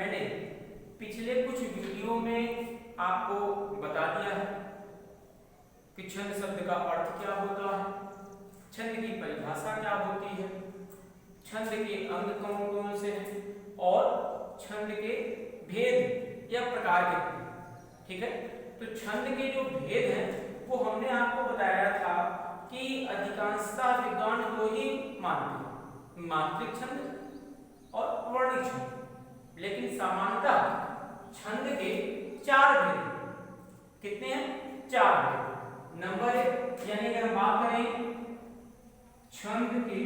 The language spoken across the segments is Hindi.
मैंने पिछले कुछ वीडियो में आपको बता दिया है कि छंद शब्द का अर्थ क्या होता है, छंद की परिभाषा क्या होती है, छंद के अंग कौन कौन से हैं और छंद के भेद या प्रकार के हैं। ठीक है, तो छंद के जो भेद हैं वो हमने आपको बताया था कि अधिकांशतः विद्वान को ही मानते हैं, मात्रिक छंद और वर्णिक छंद। लेकिन सामान्यतः छंद के 4 भेद हैं। कितने हैं? 4 भेद। नंबर 1 यानी अगर हम बात करें छंद के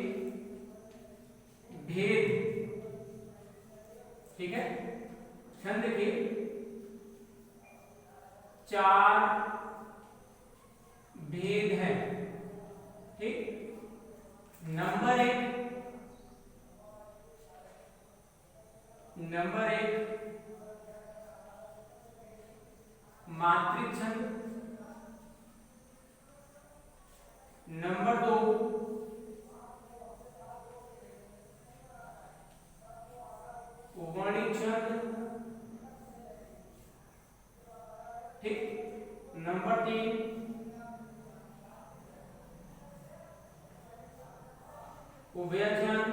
भेद, ठीक है, छंद के 4 भेद हैं। ठीक, नंबर 1 मात्रिक छंद, नंबर 2 वर्णिक छंद, ठीक, नंबर 3 उभय छंद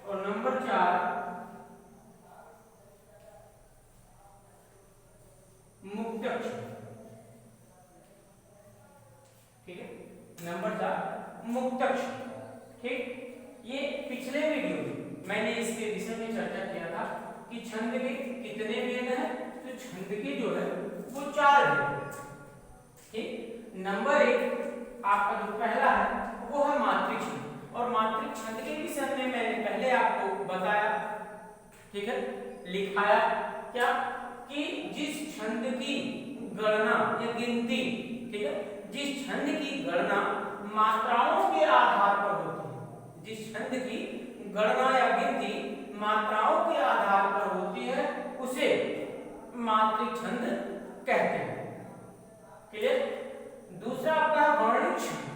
और नंबर 4 मुक्तक छंद। ठीक है, नंबर 4 मुक्तक छंद। ठीक, ये पिछले वीडियो में मैंने इसके विषय में चर्चा किया था कि छंद के कितने भेद हैं। तो छंद के जो है वो 4 भेद। ठीक, नंबर 1 आपका जो पहला है वो है मात्रिक छंद, और मात्रिक छंद के विषय में मैंने पहले आपको बताया, ठीक है, लिखाया क्या कि जिस छंद की गणना या गिनती, ठीक है, जिस छंद की गणना मात्राओं के आधार पर होती है, जिस छंद की गणना या गिनती मात्राओं के आधार पर होती है उसे मात्रिक छंद कहते हैं। क्लियर? दूसरा आपका वर्णिक छंद।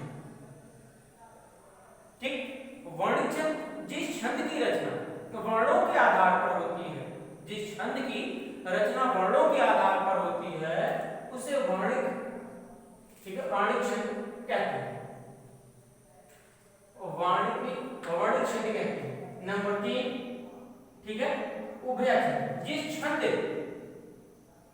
ठीक, वर्णिक छंद जिस छंद की रचना वर्णों के आधार पर होती है, जिस छंद की रचना वर्णों के आधार पर होती है उसे वर्णिक, ठीक है, वर्णिक छंद कहते हैं। वर्णिक छंद कहते हैं। नंबर 3, ठीक है, उभय छंद, जिस छंद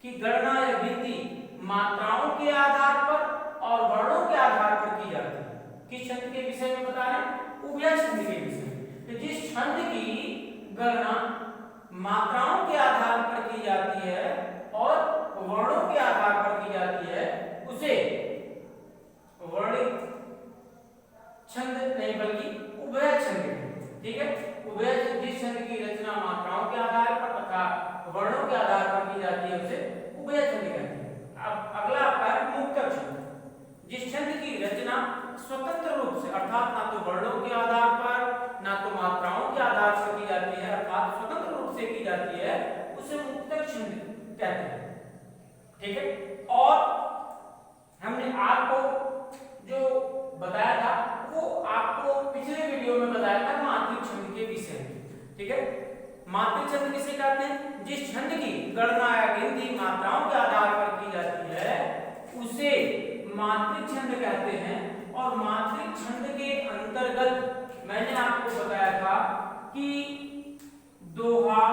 की गणना या गिनती मात्राओं के आधार पर और वर्णों के आधार पर की जाती है। किस छंद के विषय में बता रहे हैं? उभय छंद के विषय में। तो जिस छंद की गणना मात्राओं के आधार पर की जाती है और वर्णों के आधार पर की जाती है उसे वर्णिक छंद नहीं बल्कि उभय छंद कहते हैं। ठीक है, उभय छंद जिस छंद की रचना मात्राओं के आधार पर तथा वर्णों के आधार पर की जाती है उसे उभय छंद कहते हैं। अब अगला आपका है मुक्तक छंद, जिस छंद की रचना स्वतंत्र रूप से अर्थात ना तो वर्णों के आधार पर ना तो मात्राओं के आधार पर की जाती है, अर्थात स्वतंत्र रूप से की जाती है उसे मुक्तक छंद कहते हैं। ठीक है, और हमने आपको जो बताया था वो आपको पिछले वीडियो में बताया था मात्रिक छंद के विषय में। ठीक है, मात्रिक छंद किसे कहते हैं? जिस छंद की गणना या गिनती मात्राओं के आधार पर की जाती है उसे मात्रिक छंद कहते हैं। और मात्रिक छंद के अंतर्गत मैंने आपको बताया था कि दोहा,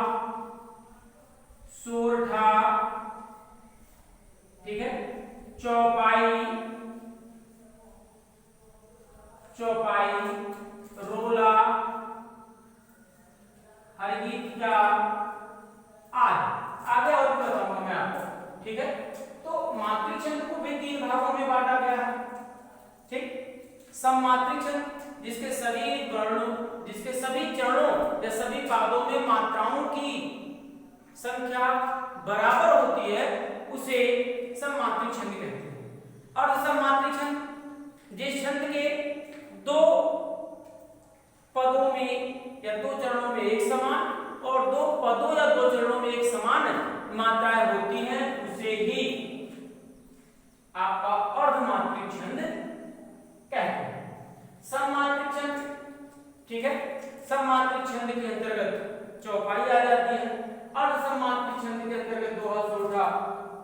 सोरठा, ठीक है, चौपाई, रोला, हरगीतिका आदि आगे और भी बताऊंगा मैं आपको। ठीक है, तो मात्रिक छंद को भी 3 भागों में बांटा गया है। ठीक, सममात्रिक छंद जिसके सभी चरणों या सभी पादों में मात्राओं की संख्या बराबर होती है उसे सममात्रिक छंद कहते हैं। और सममात्रिक छंद जिस छंद के 2 पदों में या 2 चरणों में एक समान और 2 पदों या 2 चरणों में एक समान मात्राएं होती हैं उसे ही आपका अर्धमात्रिक छंद कहते हैं। सममात्रिक छंद, ठीक है, सममात्रिक छंद के अंतर्गत चौपाई आ जाती है। अर्ध सम्मात्रिक छंद के अंतर्गत दोहा, सोरठा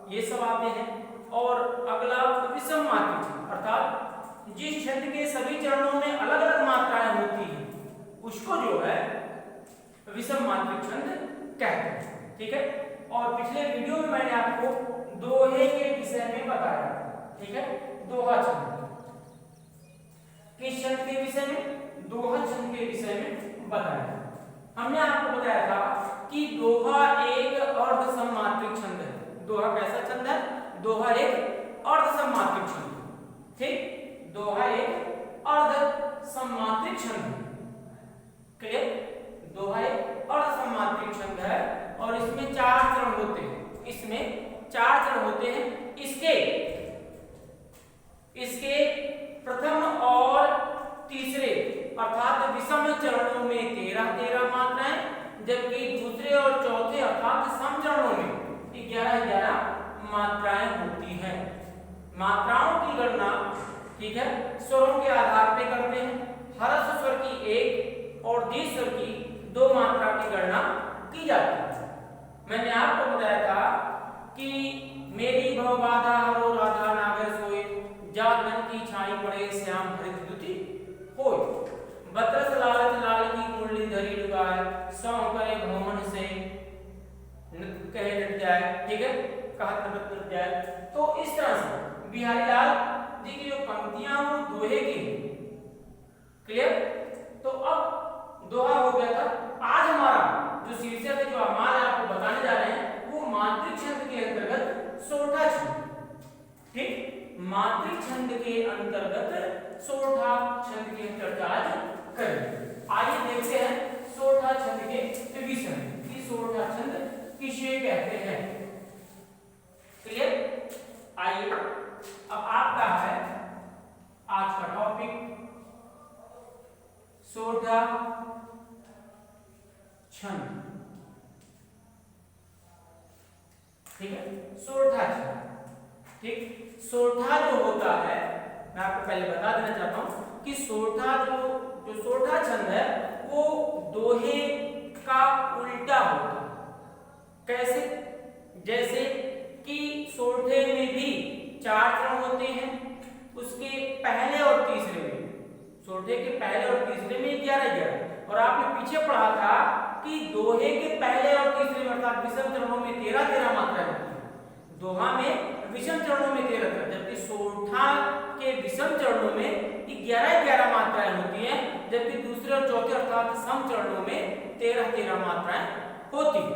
ये सब आते हैं। और अगला विषम मात्रिक छंद, अर्थात जिस छंद के सभी चरणों में अलग अलग मात्राएं होती हैं उसको जो है विषम मात्रिक छंद कहते हैं। ठीक है, और पिछले वीडियो में मैंने आपको दोहे के विषय में बताया। ठीक है, दोहा छंद किस छंद के विषय में? दोहा छंद के विषय में बताया। हमने आपको बताया था कि दोहा एक अर्ध सम्मात्रिक छंद है। दोहा कैसा छंद है? दोहा एक अर्ध सम्मात्रिक छंद है। ठीक, दोहा एक अर्ध सम्मात्रिक छंद है। क्लियर? दोहा एक अर्ध सम्मात्रिक छंद है और इसमें 4 चरण होते हैं। इसमें 4 चरण होते हैं। इसके प्रथम और तीसरे अर्थात विषम चरणों में 13 मात्राएं, जबकि दूसरे और चौथे अर्थात सम चरणों में 11 मात्राएं होती हैं। मात्राओं की गणना, ठीक है, स्वरों के आधार पे करते हैं। ह्रस्व स्वर की 1 और दीर्घ स्वर की 2 मात्रा की गणना की जाती है। मैंने आपको बताया था कि मेरी भव बाधा हरो राधा नागर सोए, जात मन की छाई पड़े श्याम हरित द्युति होय, बत्रस लालच लाल की मुरली धरी डुबाए, सौ करे भवमन से कहे नट जाए। ठीक है, कहत नट जाए। तो इस तरह से बिहारी लाल जी की जो पंक्तियां वो दोहे की हैं। क्लियर? तो अब दोहा हो गया था। आज हमारा जो शीर्षक है, जो हमारे आपको बताने जा रहे हैं, वो मात्रिक छंद के अंतर्गत सोरठा छंद। ठीक, मात्रिक छंद के अंतर्गत सोरठा छंद की चर्चा आज करेंगे। आइए देखते हैं सोरठा छंद के विषय में कि सोरठा छंद किसे कहते हैं। क्लियर? आइए, अब आपका है आज का टॉपिक सोरठा छंद। ठीक है, सोरठा छंद। ठीक, सोरठा जो होता है, मैं आपको पहले बता देना चाहता हूं कि सोरठा जो सोरठा छंद है वो दोहे का उल्टा होता है। कैसे? जैसे कि सोरठे में भी 4 चरण होते हैं, उसके पहले और तीसरे में, सोरठे के पहले और तीसरे में 11, और आपने पीछे पढ़ा था कि दोहे के पहले और तीसरे में अर्थात विषम चरणों में 13 मात्राएं होती हैं। दोहा में विषम चरणों में 13, जबकि सोरठा के विषम चरणों में 11 मात्राएं होती हैं, जबकि दूसरे और चौथे अर्थात सम चरणों में 13 मात्राएं होती हैं।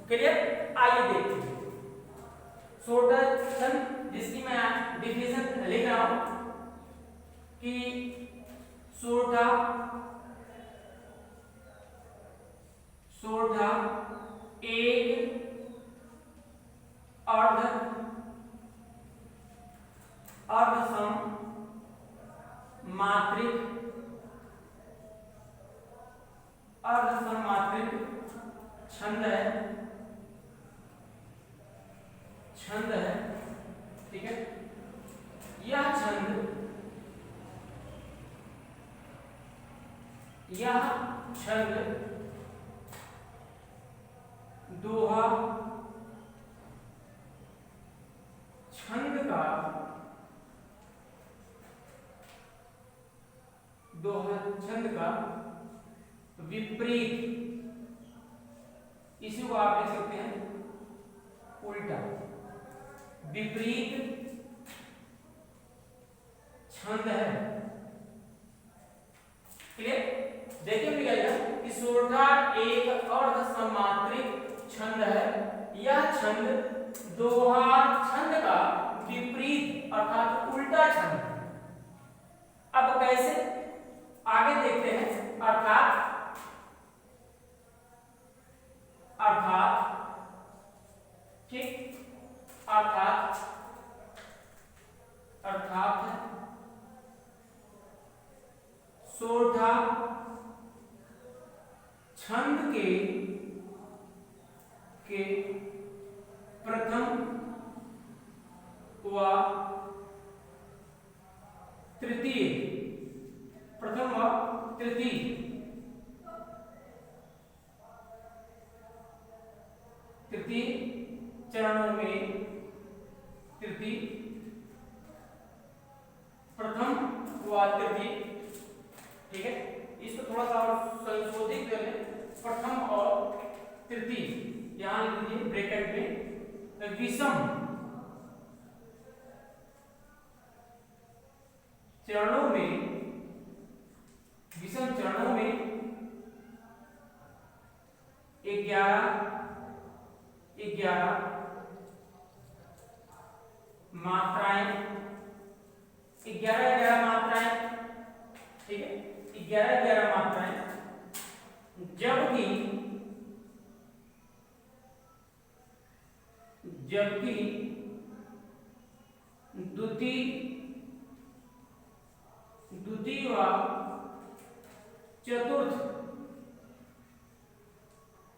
क्लियर? आइए देखते हैं सोरठा छंद, जिसकी मैं डिफिनेशन लिख रहा हूं कि सोरठा एक अर्धसम मात्रिक छंद है। ठीक है, यह छंद दोहा छंद का विपरीत, इसी को आप लिख सकते हैं उल्टा, विपरीत छंद है। क्लियर? देखिए मिलेगा कि सोरठा एक अर्ध सम्मात्रिक छंद है। यह छंद दोहा छंद का विपरीत अर्थात उल्टा छंद है। अब कैसे? आगे देखते हैं। अर्थात ठीक, अर्थात सोरठा छंद के प्रथम व तृतीय थोड़ा सा और संशोधित कर लें, प्रथम और तृतीय, यहां लिख दीजिए ब्रैकेट में विषम चरणों में 11 मात्राएं, 11 मात्राएं, ठीक है, 11 मात्राएं, जबकि द्वितीय व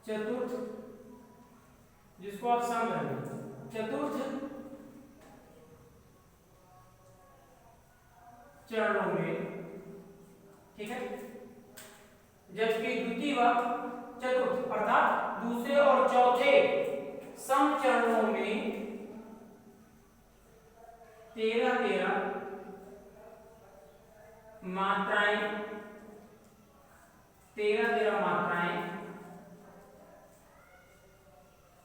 चतुर्थ जिसको आप सम करेंगे, चतुर्थ चरणों में, ठीक है, जबकि द्वितीय व चतुर्थ अर्थात दूसरे और चौथे सम चरणों में 13 मात्राएं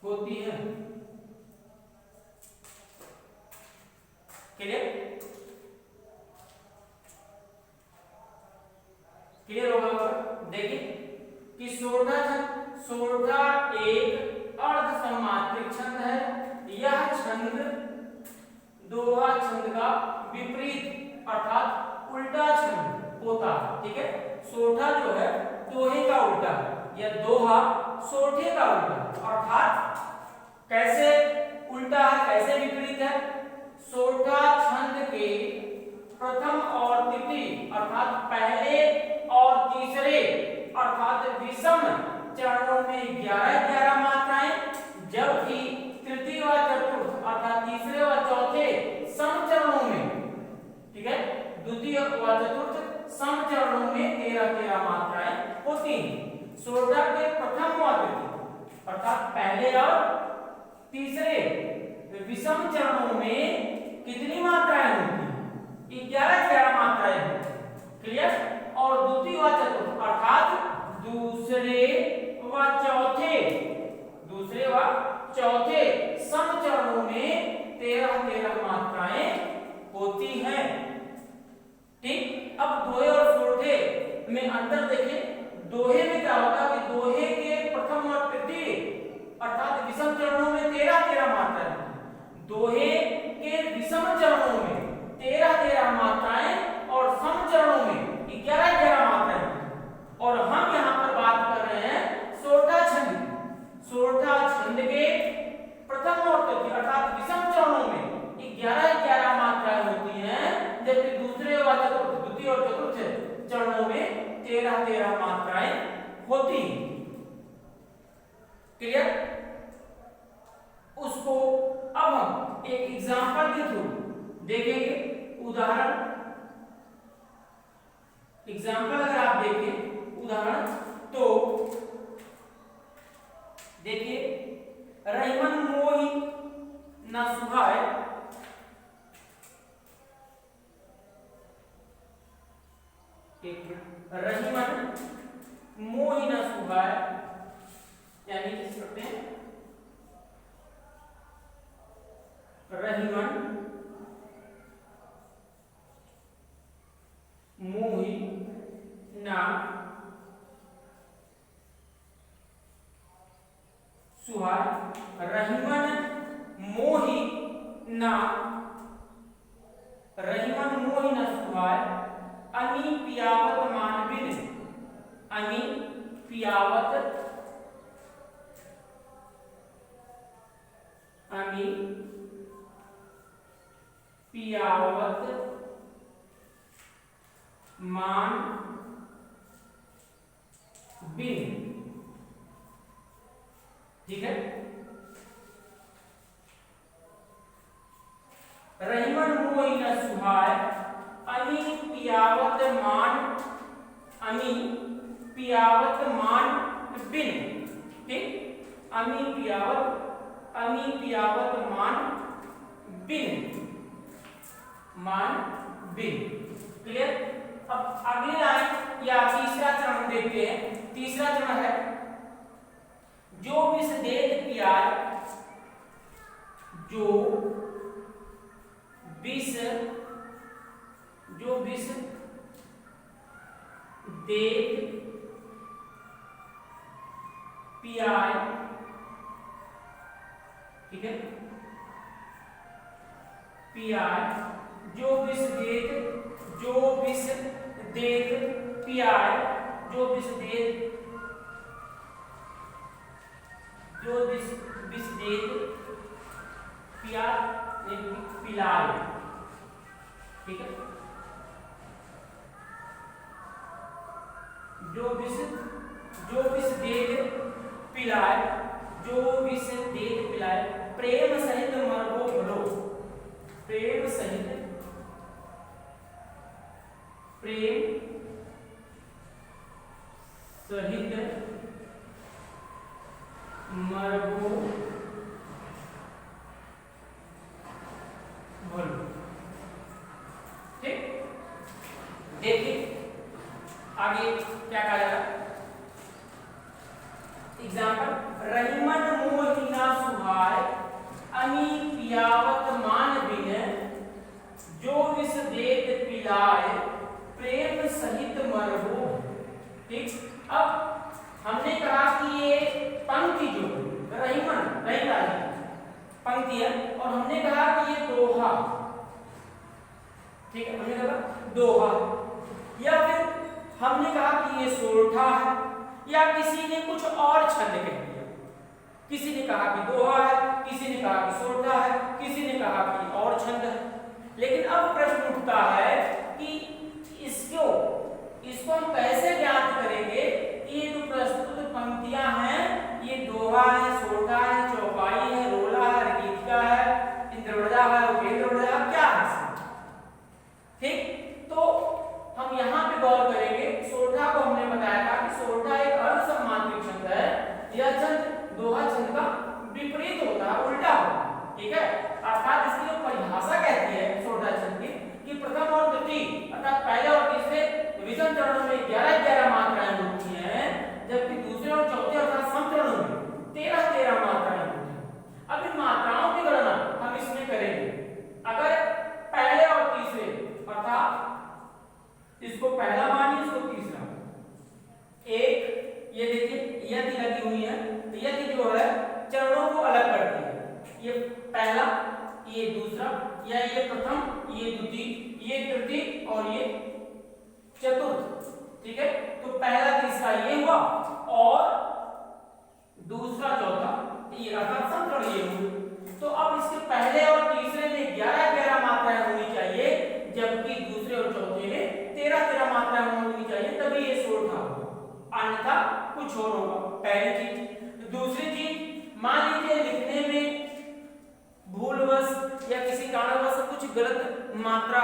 होती है। क्लियर होगा? देखिए कि सोरठा एक अर्ध समात्रिक छंद है। यह छंद दोहा छंद का विपरीत अर्थात उल्टा छंद होता है, ठीक है। सोरठा जो है दोहे का उल्टा है, या दोहा सोरठे का उल्टा, अर्थात कैसे उल्टा है, कैसे विपरीत है? सोरठा छंद के प्रथम और तृतीय अर्थात पहले और तीसरे अर्थात विषम चरणों में 11 मात्राएं, जबकि तृतीय व चतुर्थ अर्थात तीसरे व चौथे सम चरणों में, ठीक है, द्वितीय व चतुर्थ सम चरणों में 13 मात्राएं होती हैं। सोरठा के प्रथम व तृतीय अर्थात पहले और तीसरे विषम चरणों में कितनी मात्राएं होती हैं? 11 मात्राएं होती हैं। क्लियर? और द्वितीय व चतुर्थ अर्थात दूसरे व चौथे सम चरणों में 13 मात्राएं होती हैं। ठीक, अब दोहे और सोरठे में अंतर देखिए। दोहे में क्या होता है कि दोहे के प्रथम और तृतीय अर्थात विषम चरणों में 13 मात्राएं, दोहे के विषम चरणों में 13 मात्राएं और सम चरणों में 11 मात्राएं। और हम यहाँ पर बात कर रहे हैं सोरठा छंद के प्रथम और तृतीय अर्थात विषम चरणों में 11 मात्राएं होती हैं, जबकि दूसरे व चतुर्थ द्वितीय और चतुर्थ चरणों में 13 मात्राएं होती हैं। क्लियर? उसको अब हम एक एग्जांपल के थ्रू देखेंगे, उदाहरण। एग्जांपल अगर आप देखें उदाहरण तो देखिए, रहीमन मोहि न सुहाय, रहीमन मोहि न सुहाय, यानी किस करते हैं, रहीमन मोहि ना सुहाय, रहीमन मोहि ना सुहाय, अमी पियावत मानबिन, अमी पियावत मान बिन, ठीक है। रहीमन मोहि न सुहाय, अमी पियावत मान बिन, ठीक, अमी पियावत मान बिन। क्लियर? अब अगली लाइन या तीसरा चरण देखते हैं तीसरा चरण है जो विष देत पियाय, जो विष देत पियाय, ठीक है, पियाय, जो विष देत पियाय, जो विष देत पिलाय, ठीक है, जो विष देत पिलाय, जो विष देत पिलाय, प्रेम सहित मरबो भलो, प्रेम सहित मरबो भलो। ठीक, देखिए आगे क्या कहा जा रहा है। एग्जाम्पल, रहीमन मोहिना सुहाय, अमी पियावत मान बिन, जो विष देत पिलाय, प्रेम सहित मरबो। ठीक, अब हमने कहा कि ये पंक्ति जो रहीमन पंक्ति है और हमने कहा कि ये दोहा, ठीक है, हमने कहा दोहा, या फिर हमने कहा कि ये सोरठा है, या किसी ने कुछ और छंद कह दिया, किसी ने कहा कि दोहा है, किसी ने कहा कि सोरठा है, किसी ने कहा कि और छंद है। लेकिन अब प्रश्न उठता है कि इसको हम कैसे ज्ञात करेंगे। ये जो प्रस्तुत पंक्तियां हैं ये दोहा है, सोरठा है, चौपाई है, रोला है, गीतिका है, इंद्रवृजा है, उपेंद्रवृजा क्या है। ठीक, तो हम यहाँ पे गौर करेंगे। सोरठा को हमने बताया था कि सोरठा एक अर्धसमांतरिक छंद है, यह छंद दोहा छंद का विपरीत होता है, उल्टा होता है। ठीक है, अर्थात इसकी जो परिभाषा कहती है सोरठा छंद की कि प्रथम और द्वितीय अर्थात पहले और तीसरे विषम चरणों में 11-11 मात्राएं होती हैं, जबकि दूसरे और चौथे अर्थात सम चरणों में 13-13 मात्राएं होती हैं। अब इन मात्राओं की गणना हम इसमें करेंगे। अगर पहले और तीसरे अर्थात इसको पहला मानिए, इसको तीसरा, एक ये देखिए यदि लगी हुई है, यदि जो है चरणों को अलग करती है, ये पहला, ये दूसरा, या ये प्रथम, ये द्वितीय, ये तृतीय और ये चतुर्थ। ठीक है, तो पहला तीसरा ये हुआ और दूसरा चौथा ये अर्थात संचरण ये हुए। तो अब इसके पहले और तीसरे में 11-11 मात्राएं होनी चाहिए, जबकि दूसरे और चौथे में 13-13 मात्राएं होनी चाहिए, तभी ये सोरठा होगा, अन्यथा कुछ और होगा। पहली चीज। दूसरी चीज, मान लीजिए लिखने में भूलवश या किसी कारणवश कुछ गलत मात्रा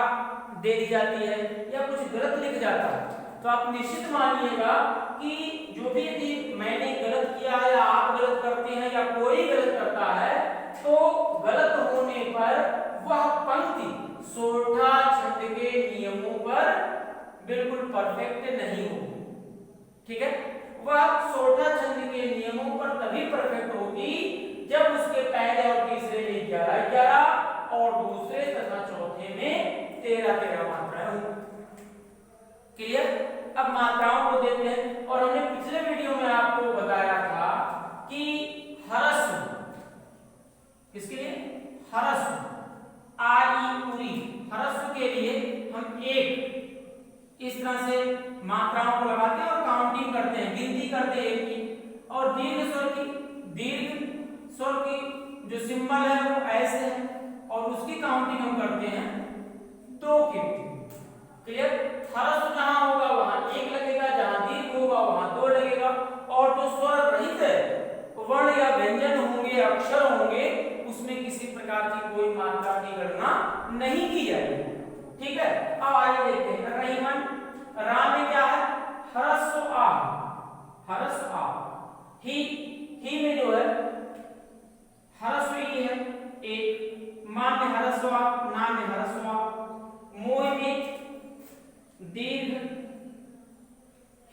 दे दी जाती है या कुछ गलत लिख जाता है, तो आप निश्चित मानिएगा कि जो भी यदि मैंने गलत किया है या आप गलत करते हैं या कोई गलत करता है, तो गलत होने पर वह पंक्ति सोरठा छंद के नियमों पर बिल्कुल परफेक्ट नहीं होगी। ठीक है, वह सोरठा छंद के नियमों पर तभी परफेक्ट होगी जब उसके पहले और तीसरे में 11-11 और दूसरे तथा चौथे में 13-13 मात्राएं होंगी। क्लियर? अब मात्राओं को देखते हैं। और हमने पिछले वीडियो में आपको बताया था कि ह्रस्व, किसके लिए? ह्रस्व, ह्रस्व के लिए हम एक इस तरह से मात्राओं को लगाते हैं और काउंटिंग करते हैं, गिनती करते हैं एक की। और दीर्घ स्वर की जो सिंबल है वो ऐसे है और उसकी काउंटिंग हम करते हैं 2 की। क्लियर? ह्रस्व जहां होगा वहां 1 लगेगा, जहां दीर्घ होगा वहां 2 लगेगा। और जो स्वर रहित वर्ण या व्यंजन होंगे, अक्षर होंगे, उसमें किसी प्रकार की कोई मात्रा की गणना नहीं की जाएगी। ठीक है, अब आगे देखते हैं। रहीमन, रा में क्या है? ह्रस्व आ, ह्रस्व आ। ही में जो है ह्रस्व ई है एक, मा में ह्रस्व आ, ना में ह्रस्व आ, मोह में दीर्घ,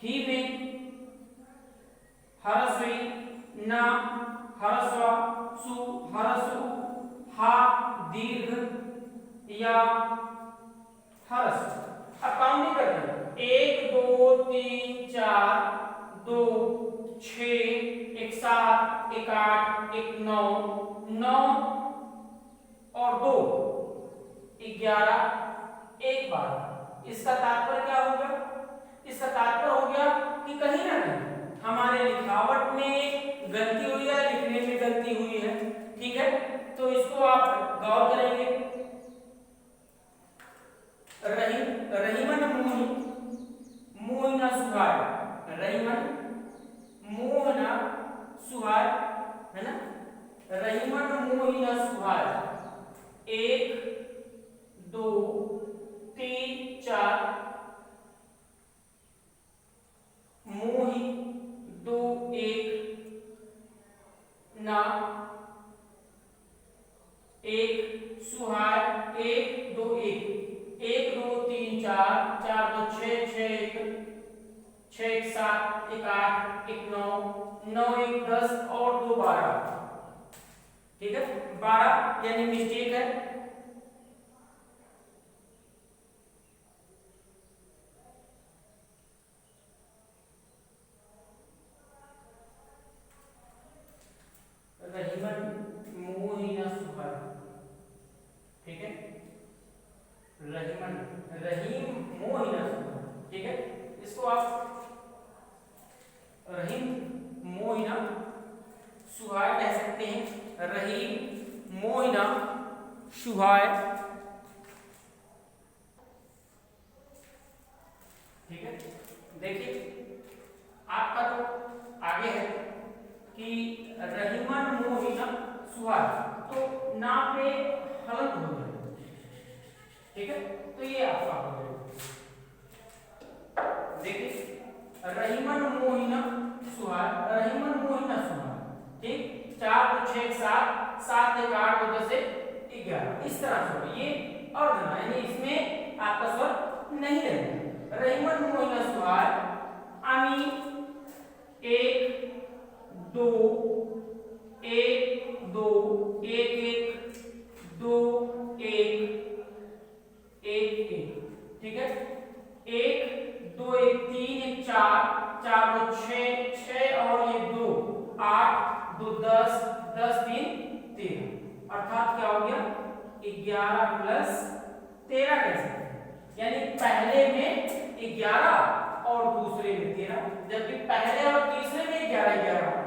ही में हरस्वी, न हरस्व, सु हरसु, हा दीर्घ, या हरस। अब काउंटिंग करते हैं, 1 2 3 4 2 6 1 7 1 8 1 9 9 और 2 11 1 12। इसका तात्पर्य क्या होगा? इसका तात्पर्य हो गया कि कहीं ना कहीं हमारे लिखावट में गलती हुई है, लिखने में गलती हुई है। ठीक है, तो इसको आप गौर करेंगे। रहीमन मोही, मोहिना सुहाय, रहीमन मोहना सुहाय, है ना, रहीमन मोहिना सुहाय, 1 2 3 4 मोही 2 1 ना 1 सुहाय 1 2 1 1 2 3 4 4 2 6 6 6 1 7 1 8 1 9 9 1 10 और 2 12। ठीक है, 12 यानी मिस्टेक है। रहीमन मोहिना सुहाय, ठीक है, रहीमन रहीम मोहिना सुहाय। ठीक है, इसको आप रहीम मोहिना सुहाय कह सकते हैं, रहीम मोहिना सुहाय। ठीक है, देखिए आपका तो आगे है कि रहीमन मोहिना सुहाय, तो ना पे हलक हो गया। ठीक है, तो ये आपका हो गया। देखिए रहीमन मोहिना सुहाय, रहीमन मोहिना सुहाय। ठीक, 4 2 6 7 7 1 8 2 10 11 इस तरह से ये अर्ध यानी इसमें आपका स्वर नहीं रहेगा। रहीमन मोहिना सुहाय, आमी 1 2 1 2 1 1 2 1 1 1। ठीक है, 1 2 1 3 1 4 4 2 6 6 और ये 2 8 2 10 10 3 13, अर्थात क्या हो गया 11 प्लस 13 कह सकते हैं। यानी पहले में 11 और दूसरे में 13, जबकि पहले और तीसरे में 11 11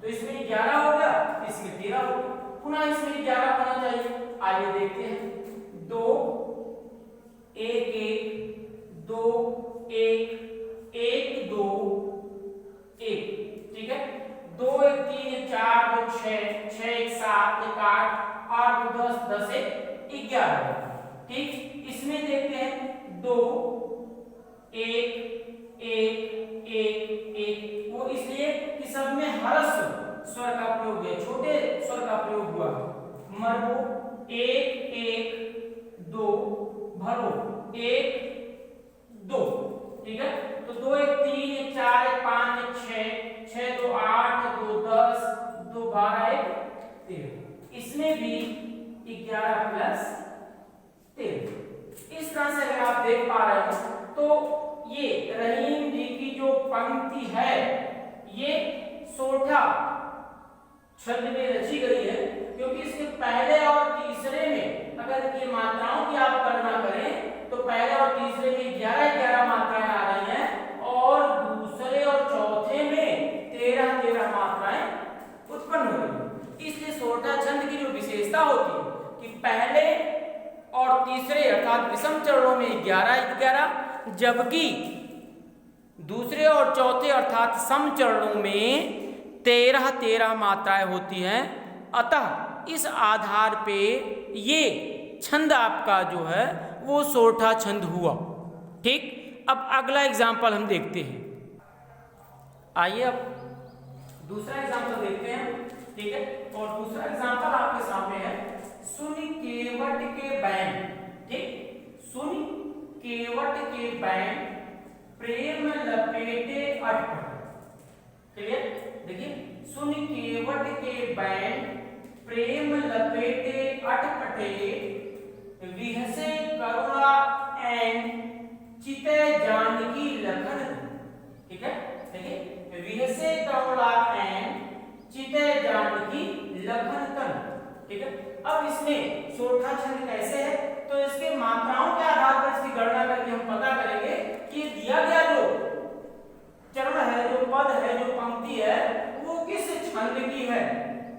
तो इसमें 11 हो गया, इसमें 13 हो गया, पुनः इसमें 11 होना चाहिए। आइए देखते हैं, 2 1 1 2 1 1 2 1। ठीक है, 2 1 3 1 4 2 6 6 1 7 1 8 8 2 10 10 1 11। ठीक, इसमें देखते हैं 2 1 1 1 1, वो इसलिए कि सब में हरस्व स्वर का प्रयोग है, छोटे स्वर का प्रयोग हुआ। मरबो 1 1 2 भरो 1 2। ठीक है, तो 2 1 3 1 4 1 5 1 6 6 2 8 2 10 2 12 1 13। इसमें भी 11 प्लस 13। इस तरह से अगर आप देख पा रहे हो तो ये रहीम जी की जो पंक्ति है ये सोठा छंद में रची गई है, क्योंकि इसके पहले और तीसरे में अगर ये मात्राओं की आप गणना करें तो पहले और तीसरे में 11 11 मात्राएं आ रही हैं और दूसरे और चौथे में 13 13 मात्राएं उत्पन्न हो रही हैं। इसलिए सोठा छंद की जो विशेषता होती है कि पहले और तीसरे अर्थात विषम चरणों में 11 11, जबकि दूसरे और चौथे अर्थात सम चरणों में 13 13 मात्राएं होती हैं। अतः इस आधार पे ये छंद आपका जो है वो सोठा छंद हुआ। ठीक, अब अगला एग्जाम्पल हम देखते हैं। आइए अब दूसरा एग्जाम्पल देखते हैं। ठीक है, और दूसरा एग्जाम्पल आपके सामने है, सुन केवट के बैन। ठीक, सुन केवट के बैन प्रेम लपेटे अटपट। क्लियर, देखिए, सुन केवट के बैंड प्रेम लपेटे अटपटे विहसे करुणा एन चिते जानकी लखन। ठीक है, देखिए विहसे करुणा एन चिते जानकी लखन तन। ठीक है, अब इसमें सोठा छंद कैसे है, तो इसके मात्राओं के आधार पर इसकी गणना करके हम पता करेंगे कि दिया गया जो चरण है, जो पद है, जो पंक्ति है, वो किस छंद की है।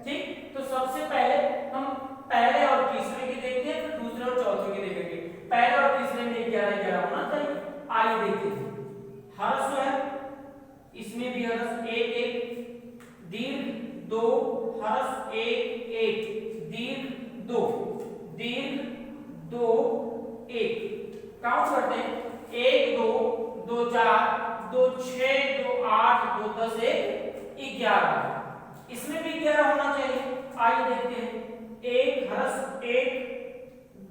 ठीक, तो सबसे पहले हम पहले और तीसरे की देखते हैं, फिर दूसरे और चौथे की देखेंगे। पहले और तीसरे में 11-11 होना चाहिए। आइए देखते हैं। हर्ष है, इसमें भी हर्ष 1-1, दीर्घ 2, हर्ष 1-1, दीर्घ 2, दीर्घ 2-1। काउंट करते हैं, 1 2 2 4 2 6 2 8 2 10 1 11। इसमें भी 11 होना चाहिए। आइए देखते हैं, 1 हर्ष 1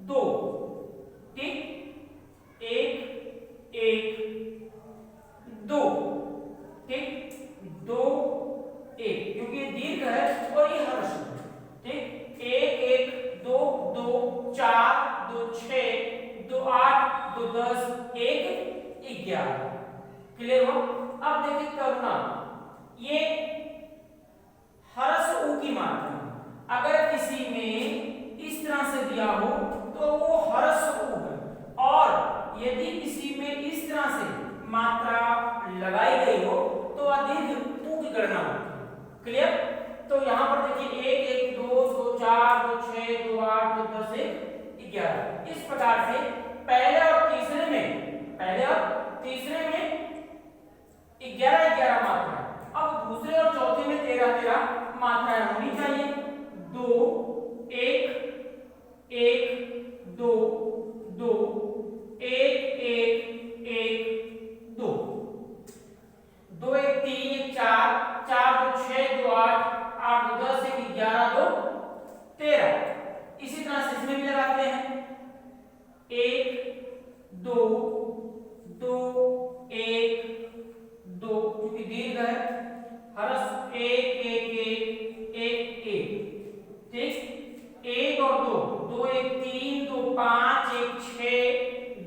2, ठीक, 1 1 2, ठीक, 2 1, क्योंकि ये दीर्घ है और ये हर्ष है। ठीक, 1 1 2 2 4 2 6 2 8 2 10 1 11। क्लियर हो? अब देखिए करुणा, ये हर्ष उ की मात्रा, अगर किसी में इस तरह से दिया हो तो वो हर्ष उ है, और यदि किसी में इस तरह से मात्रा लगाई गई हो तो अधिक उ की गणना होती है। क्लियर? तो यहां पर देखिए 1 1 2 2 4 2 6 2 8 2 10 1 11। इस प्रकार से पहले और तीसरे में 11-11 मात्रा। अब दूसरे और चौथे में 13-13 मात्राएं होनी चाहिए। 2 1 1 2 2 1 1 1 2 2 1 3 1 4 4 2 6 2 8 8 2 10 1 11 2 13। इसी तरह से इसमें भी लगाते हैं, 1 2 2 1 2, क्योंकि दीर्घ है, हर्ष 1 1 1 1 1, ठीक, 1 और 2 2 1 3 2 5 1 6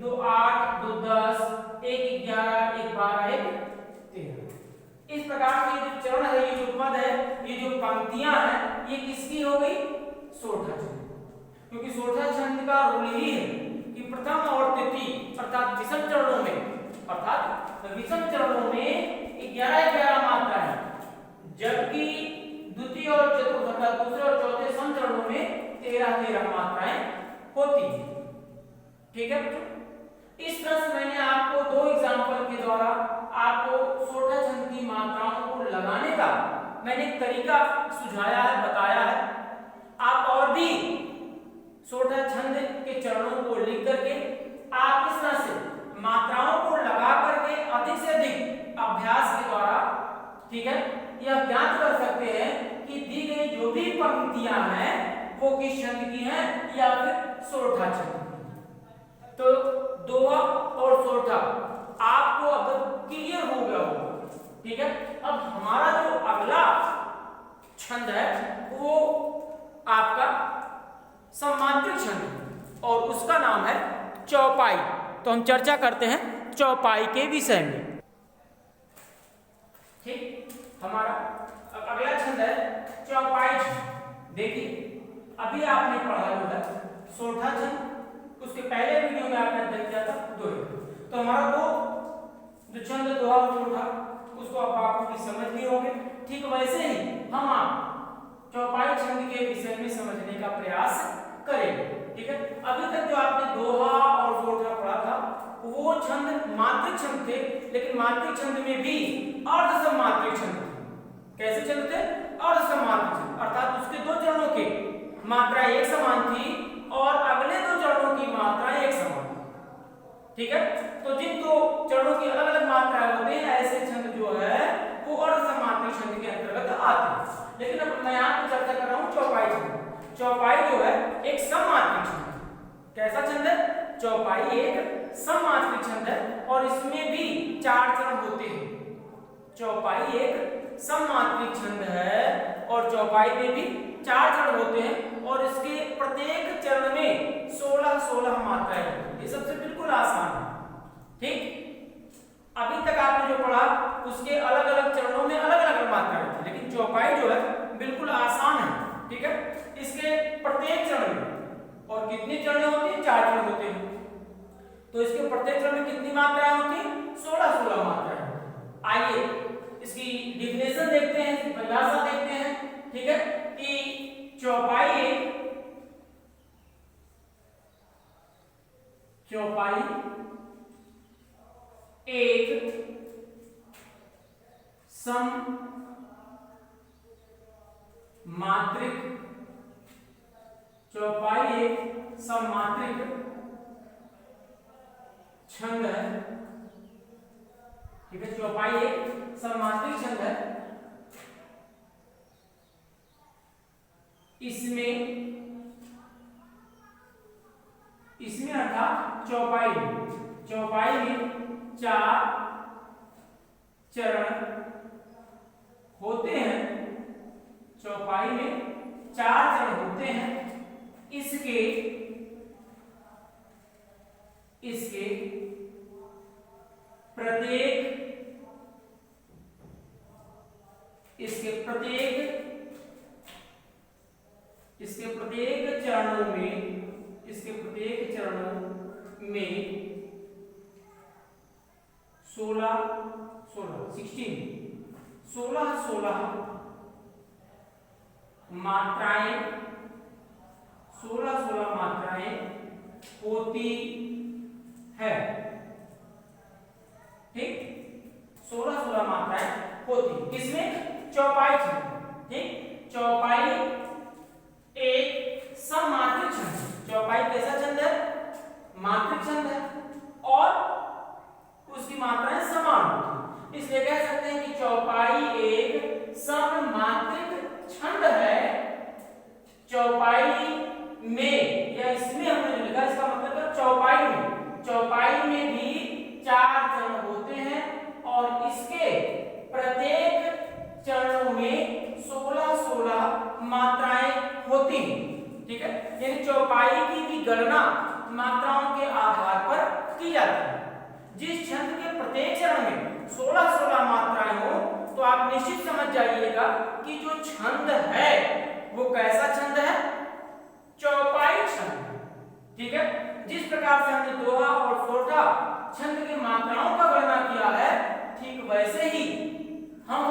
2 8 2 10 1 11 1 12 1 13। इस प्रकार से ये जो चरण है, ये जो पद है, ये जो पंक्तियां हैं, ये किसकी हो गई? सोठा छंद। क्योंकि सोठा छंद का रूल ही है कि प्रथम और तृतीय अर्थात विषम चरणों में, विषम चरणों में 11-11 मात्रा है, जबकि द्वितीय और चतुर्थ अर्थात दूसरे और चौथे सम चरणों में 13-13 मात्राएं होती हैं। ठीक है बच्चों, इस तरह से मैंने आपको 2 एग्जांपल के द्वारा आपको सोठा छंद की मात्राओं को लगाने का मैंने तरीका सुझाया है, बताया है। आप और भी सोठा छंद के चरणों को लिख करके आप इस तरह से मात्राओं को लगा करके अधिक से अधिक अभ्यास के द्वारा, ठीक है, यह ज्ञात कर सकते हैं कि दी गई जो भी पंक्तियां हैं वो किस छंद की हैं या फिर सोठा छंद की। तो दोहा और सोठा आपको अब क्लियर हो गया होगा। ठीक है, अब हमारा जो अगला छंद है वो आपका सम्मात्रिक छंद और उसका नाम है चौपाई। तो हम चर्चा करते हैं चौपाई के विषय में। ठीक, हमारा अगला छंद है चौपाई छंद। देखिए, अभी आपने पढ़ा जो है सोठा छंद, उसके पहले वीडियो में आपने अध्ययन किया था दोहे। तो हमारा जो छंद दोहा और सोठा, उसको आप भी समझ लिए होंगे। ठीक वैसे ही हम आप चौपाई छंद के विषय में समझने का प्रयास करेंगे। ठीक है, अभी तक जो आपने दोहा और सोठा पढ़ा था वो छंद मात्रिक छंद थे, लेकिन मात्रिक छंद में भी अर्धसम्मात्रिक छंद थे। कैसे छंद थे? अर्धसम्मात्रिक छंद, अर्थात उसके 2 चरणों के मात्रा एक समान थी और अगले 2 चरणों की मात्रा एक समान थी। ठीक है, तो जिन 2 चरणों की अलग अलग मात्राएं होती हैं, ऐसे छंद जो है वो अर्धसम्मात्रिक छंद के अंतर्गत आते हैं। लेकिन अब मैं यहाँ पे चर्चा कर रहा हूँ चौपाई छंद। चौपाई जो है एक सम्मात्रिक छंद है। कैसा छंद है? चौपाई एक सम्मात्रिक छंद है और इसमें भी 4 चरण होते हैं। चौपाई एक सममात्रिक छंद है और चौपाई में भी 4 चरण होते हैं और इसके प्रत्येक चरण में 16-16 मात्राएं होती हैं। ये सबसे बिल्कुल आसान है। ठीक, अभी तक आपने जो पढ़ा उसके अलग अलग चरणों में अलग अलग मात्राएं होती है, लेकिन चौपाई जो है बिल्कुल आसान है। ठीक है, इसके प्रत्येक चरण में, और कितनी चरण होती है? 4 चरण होते हैं। तो इसके प्रत्येक चरण में कितनी मात्राएं होती हैं? 16-16 मात्राएं। आइए इसकी डिफिनेशन देखते हैं, परिभाषा देखते हैं। ठीक है, कि चौपाई एक सममात्रिक छंद है। ठीक है, चौपाई एक सममात्रिक छंद है। इसमें अर्थात चौपाई में 4 चरण होते हैं। चौपाई में 4 चरण होते हैं। इसके प्रत्येक चरणों में 16 मात्राएं होती है। ठीक, 16 मात्राएं होती। किसमें? चौपाई छंद। ठीक, चौपाई एक सममात्रिक छंद। चौपाई कैसा छंद है? मात्रिक छंद है और उसकी मात्राएं समान होती हैं, इसलिए कह सकते हैं कि चौपाई एक सममात्रिक छंद है। चौपाई में या इसमें हमने जो लिखा इसका मतलब है चौपाई में भी 4 चरण होते हैं और इसके प्रत्येक चरणों में 16-16 मात्राएं होती हैं। ठीक है, यानी चौपाई की भी गणना मात्राओं के आधार पर की जाती है। जिस छंद के प्रत्येक चरण में 16-16 मात्राएं हो तो आप निश्चित समझ जाइएगा कि जो छंद है वो कैसा छंद है? चौपाई छंद। ठीक है, जिस प्रकार से हमने दोहा और सोठा छंद की मात्राओं का गणना किया है, ठीक वैसे ही हम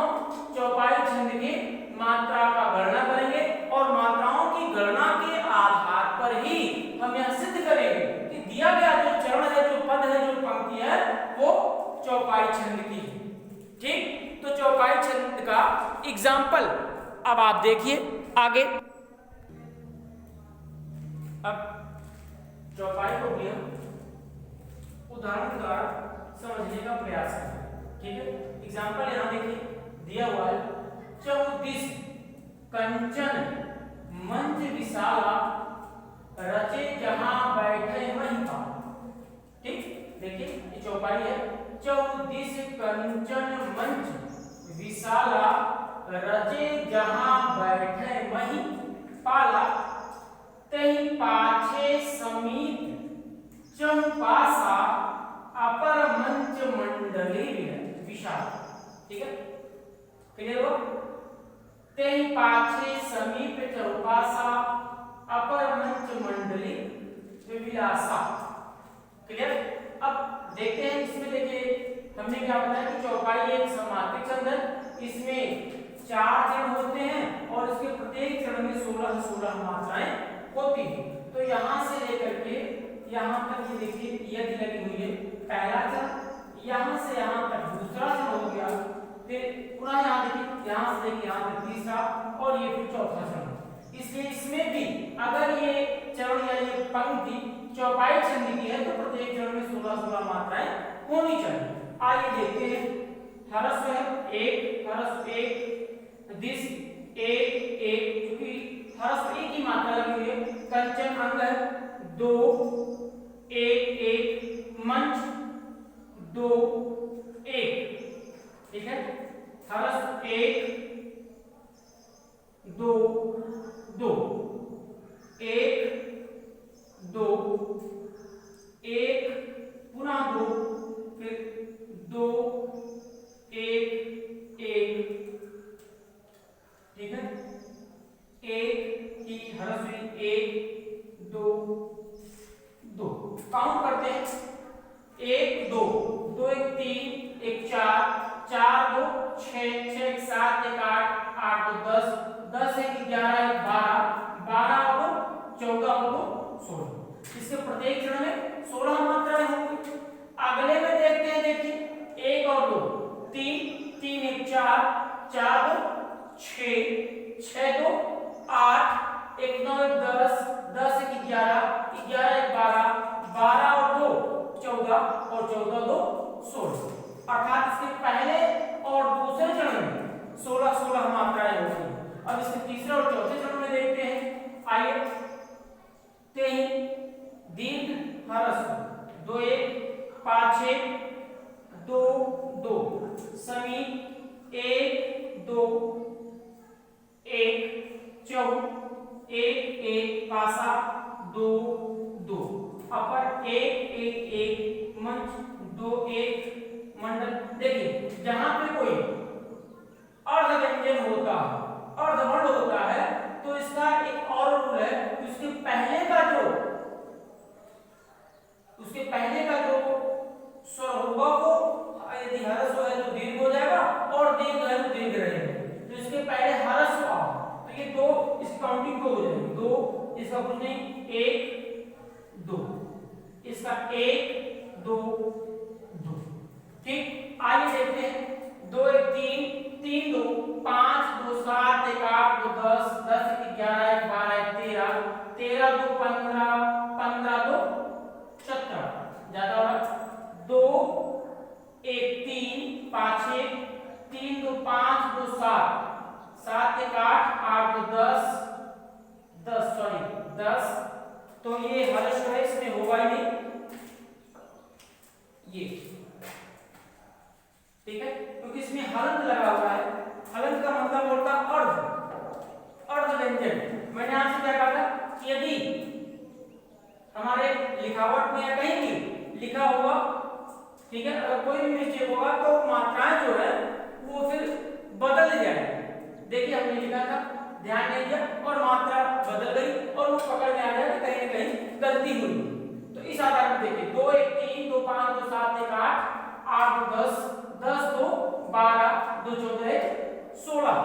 चौपाई छंद की मात्रा का गणना करेंगे और मात्राओं की गणना के आधार पर ही हम यह सिद्ध करेंगे कि दिया गया जो चरण है, जो पद है, जो पंक्ति है, वो चौपाई छंद की है। ठीक, तो चौपाई छंद का एग्जाम्पल अब आप देखिए आगे। अब चौपाई को भी हम उदाहरण द्वारा समझने का प्रयास करें। ठीक है, एग्जाम्पल यहां देखिए दिया हुआ है। 34 कंचन मंच विशाला रचे जहां बैठे वहीं पाल। ठीक, देखिए ये चौपाई है। 34 कंचन मंच विशाला रचे जहां बैठे वहीं पाला। तही पाछे समीप चौपासा अपर मंच मंडली विशाल। ठीक है, क्लियर हो? तही पाछे समीप चौपासा अपर मंच मंडली विलासा। क्लियर? अब देखते हैं इसमें। देखिए हमने क्या बताया कि चौपाई एक सममात्रिक छंद है। इसमें 4 चरण होते हैं और इसके प्रत्येक चरण में 16-16 मात्राएं होती है। तो यहां से लेकर के यहां तक ये देखिए यदि लगी हुई है पहला चरण, यहां से यहां तक दूसरा चरण हो गया, फिर पुनः यहां देखिए यहां से लेकर यहां तक तीसरा और ये फिर चौथा चरण। इसलिए इसमें भी अगर ये चरण या ये पंक्ति चौपाई छंद की है तो प्रत्येक चरण में 16-16 मात्राएं होनी चाहिए। आइए देखते हैं। हरस्व है 1, हरस्व 1, दिस 1 1, क्योंकि हरस्व 1 की मात्रा लगी हुई है। कंचन अंग है 2 1 1, मंच 2 1। ठीक है, हर्ष 1 2 2 1 2 1 पुनः 2 फिर 2 1 1, ठीक है। 1 की हर्ष हुई 1 2 2, काउंट करते हैं 1 2 2 1 3 1 4 4 2 6 6 1 7 1 8 8 2 10 10 1 11 12 12 2 14 2 16। इसके प्रत्येक चरण में 16 मात्राएं होंगी। अगले में देखते हैं, देखिए 1 और 2 3 3 1 4 4 2 6 6 2 8 1 9 1 10 10 1 11 11 1 12 12 और 2 14 और 14 2 16। अर्थात इसके पहले और दूसरे चरण में 16 16 मात्राएं होती हैं। अब इसके तीसरे और चौथे चरण में देखते हैं। आइए, तेहि दीर्घ हरस्व 2 1 5 1 2 2 समीप 1 2 1 4 1 1 पासा 2 2 अपर 1 1 1 मंच 2 1 मंडल। देखिए जहां पे कोई अर्धव्यंजन होता है, अर्धवर्ण होता है, तो इसका एक और रूल है, उसके पहले का जो स्वर होगा वो यदि हरस्व है तो दीर्घ हो जाएगा और दीर्घ है तो दीर्घ रहेगा। तो इसके पहले हरस्व आओ तो ये 2, इस काउंटिंग 2 हो जाएगी। 2 इसका कुछ नहीं 1 2, इसका 1 2 2, ठीक। आइए देखते हैं 2 1 3 3 2 5 2 7 1 8 2 10 10 1 11 1 12 1 13 13 2 15 15 2 17 ज्यादा होगा। 2 1 3 5 1 3 2 5 2 7 7 1 8 8 2 10 10 सॉरी 10। तो ये हर्ष है, इसमें होगा ही नहीं ये, ठीक है, क्योंकि इसमें हलंत लगा हुआ है। हलंत का मतलब होता है अर्ध व्यंजन। मैंने आपसे क्या कहा था कि यदि हमारे लिखावट में या कहीं भी लिखा होगा, ठीक है, अगर कोई भी मिस्टेक होगा तो मात्राएं जो है वो फिर बदल जाएगी। देखिए हमने लिखा था, ध्यान नहीं दिया और मात्रा बदल गई और वो पकड़ में आ जाएगा कहीं ना कहीं गलती हुई। तो इस आधार पर देखिए 2 1 3 2 5 2 7 1 8 8 2 10 10 2 12 2 14 16,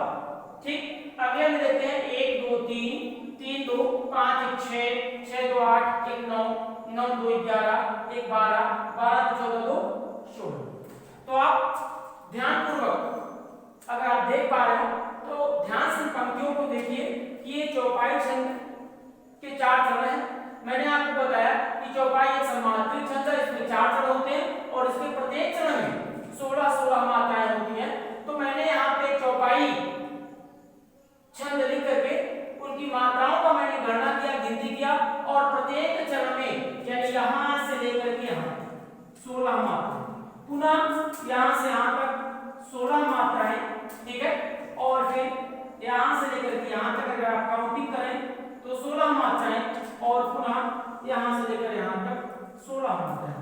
ठीक। अगले में देखते हैं 1 2 3 3 2 5 1 6 6 2 8 1 9 9 2 11 1 12 12 2 14 2 16। तो आप ध्यानपूर्वक अगर आप देख पा रहे हो तो ध्यान से पंक्तियों को देखिए कि ये चौपाई छंद के 4 चरण हैं। मैंने आपको बताया कि चौपाई एक समांतरिक छंद है, इसमें 4 चरण होते हैं और इसके प्रत्येक चरण में 16 16 मात्राएं होती हैं। तो मैंने यहाँ पे चौपाई छंद लिख करके उनकी मात्राओं का मैंने गणना किया, गिनती किया और प्रत्येक चरण में यानी यहाँ से लेकर के यहाँ 16 मात्रा, पुनः यहाँ से यहाँ तक 16 मात्राएं, ठीक है, और फिर यहाँ से लेकर के यहाँ तक अगर आप काउंटिंग करें तो 16 मात्राएं और पुनः यहाँ से लेकर यहाँ तक 16 मात्राएं।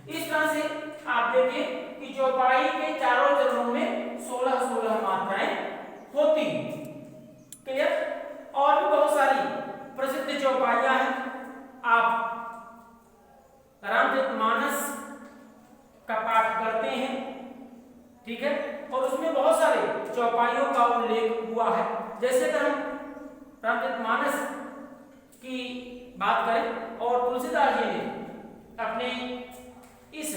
इस तरह से आप देखिए कि चौपाई के चारों चरणों में 16 16 मात्राएं होती। क्लियर? और भी बहुत सारी प्रसिद्ध चौपाइयां हैं। आप रामचरितमानस का पाठ करते हैं, ठीक है, और उसमें बहुत सारे चौपाइयों का उल्लेख हुआ है। जैसे अगर हम रामचरितमानस की बात करें और तुलसीदास जी ने अपने इस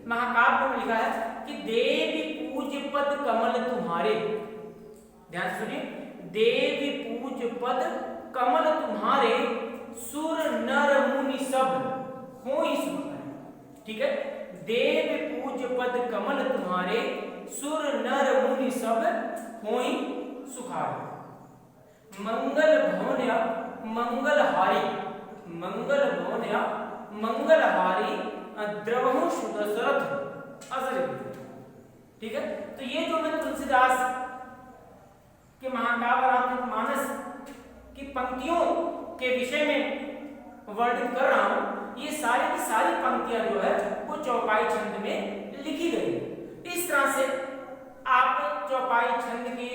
महाकाव्य में लिखा है कि देवी पूज्य पद कमल तुम्हारे, ध्यान से सुनिए, देवी पूज्य पद कमल तुम्हारे सुर नर मुनि सब होई सुखाए, ठीक है, देवी पूज्य पद कमल तुम्हारे सुर नर मुनि सब होई सुखाए। मंगल भवन्या मंगलहारी, मंगल भवन्या मंगलहारी द्रवहु सुदशरथ असर, ठीक है, तो ये जो मैं तुलसीदास के महाकाव्य रामचरितमानस की पंक्तियों के विषय में वर्णित कर रहा हूं, ये सारी की सारी पंक्तियां जो है वो चौपाई छंद में लिखी गई। इस तरह से आप चौपाई छंद की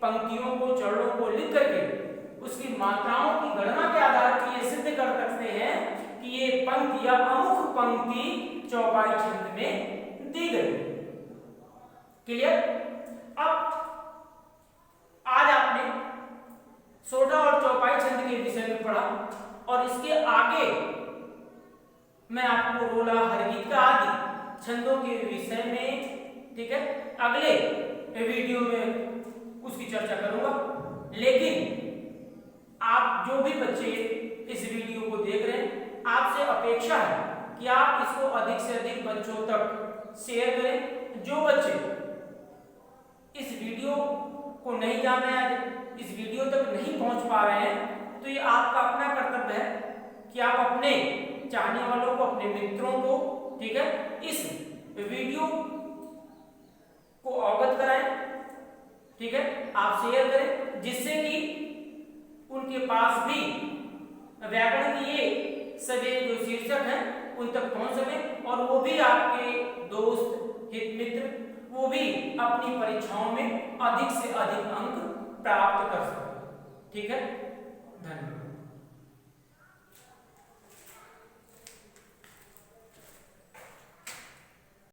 पंक्तियों को, चरणों को लिख करके उसकी मात्राओं की गणना के आधार पर ये सिद्ध कर सकते हैं कि ये पंक्ति या अमुख पंक्ति चौपाई छंद में दी गई। क्लियर? अब आज आपने सोडा और चौपाई छंद के विषय में पढ़ा और इसके आगे मैं आपको रोला, हरगीत आदि छंदों के विषय में, ठीक है, अगले वीडियो में उसकी चर्चा करूंगा। लेकिन आप जो भी बच्चे इस वीडियो को देख रहे हैं, आपसे अपेक्षा है कि आप इसको अधिक से अधिक बच्चों तक शेयर करें। जो बच्चे इस वीडियो को नहीं जान रहे हैं, इस वीडियो तक नहीं पहुंच पा रहे हैं, तो ये आपका अपना कर्तव्य है कि आप अपने चाहने वालों को, अपने मित्रों को, ठीक है, इस वीडियो को अवगत कराएं, ठीक है, आप शेयर करें, जिससे कि उनके पास भी व्याकरण की ये सभी जो शीर्षक हैं उन तक पहुंच सके और वो भी आपके दोस्त, हित मित्र, वो भी अपनी परीक्षाओं में अधिक से अधिक अंक प्राप्त कर सके। ठीक है, धन्यवाद।